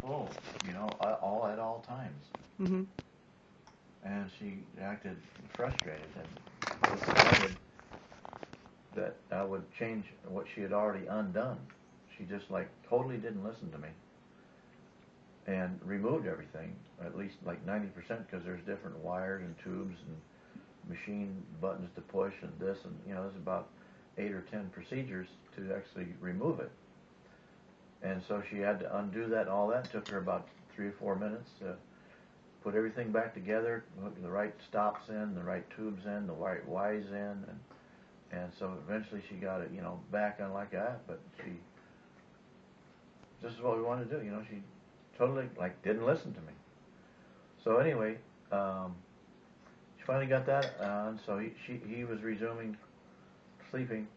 full, you know, all at all times. Mm-hmm. And she acted frustrated and decided that I would change what she had already undone. She just like totally didn't listen to me and removed everything, at least like 90%, because there's different wires and tubes and machine buttons to push and this, and you know, there's about 8 or 10 procedures to actually remove it. And so she had to undo that. All that took her about 3 or 4 minutes to put everything back together, put the right stops in, the right tubes in, the right Y's in, and so eventually she got it, you know, back on like that. But this is what we wanted to do, you know. She totally like didn't listen to me. So anyway, she finally got that on. So he was resuming sleeping,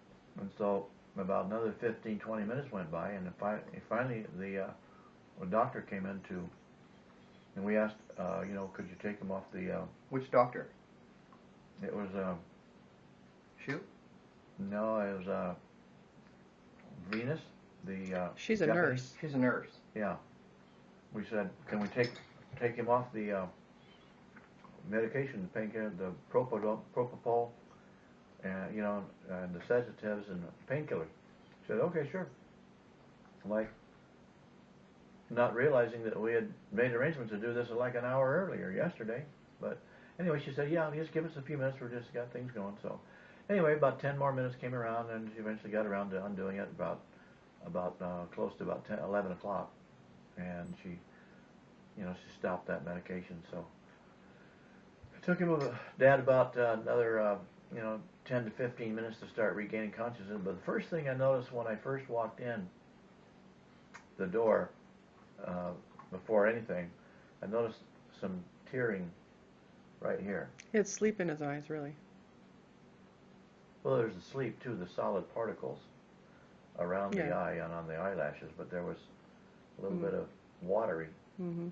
and so about another 15, 20 minutes went by, and finally the doctor came in to, and we asked, you know, could you take him off the? Which doctor? It was Shoot. no, it was Venus. She's a Japanese. nurse. She's a nurse. Yeah. We said, can we take him off the medication, the painkiller, the propofol, and you know, and the sedatives and the painkillers. She said, okay, sure. Like, not realizing that we had made arrangements to do this like an hour earlier yesterday. But anyway, she said, yeah, just give us a few minutes. We're just got things going. So anyway, about 10 more minutes came around, and she eventually got around to undoing it about close to about 11 o'clock. And she, you know, she stopped that medication. So it took him, Dad, about another, you know, 10 to 15 minutes to start regaining consciousness. But the first thing I noticed when I first walked in the door, before anything, I noticed some tearing right here. He had sleep in his eyes, really. Well, there's the sleep too, the solid particles around the Yeah. eye and on the eyelashes, but there was a little bit of watery Mm-hmm.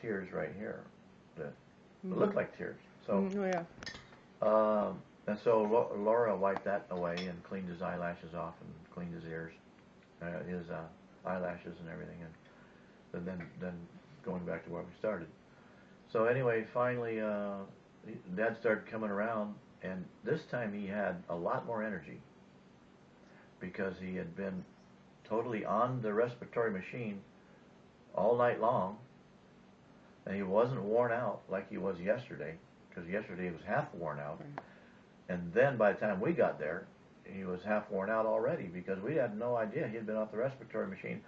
tears right here that Mm-hmm. looked like tears. So, Oh yeah. and so Laura wiped that away and cleaned his eyelashes off and cleaned his ears, his eyelashes and everything, and then going back to where we started. So anyway, finally, Dad started coming around, and this time he had a lot more energy because he had been totally on the respiratory machine all night long, and he wasn't worn out like he was yesterday, because yesterday he was half worn out. Right. And then by the time we got there, he was half worn out already, because we had no idea he had been off the respiratory machine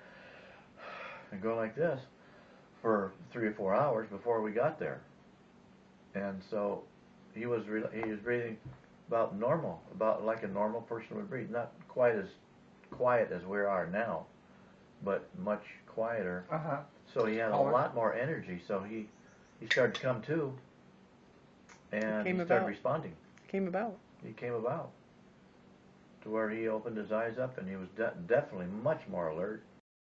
and going like this for 3 or 4 hours before we got there. And so he was breathing about normal, about like a normal person would breathe, not quite as quiet as we are now, but much quieter. Uh-huh. So he had a lot more energy. So he started to come to, and he started responding. Came about. He came about to where he opened his eyes up, and he was definitely much more alert.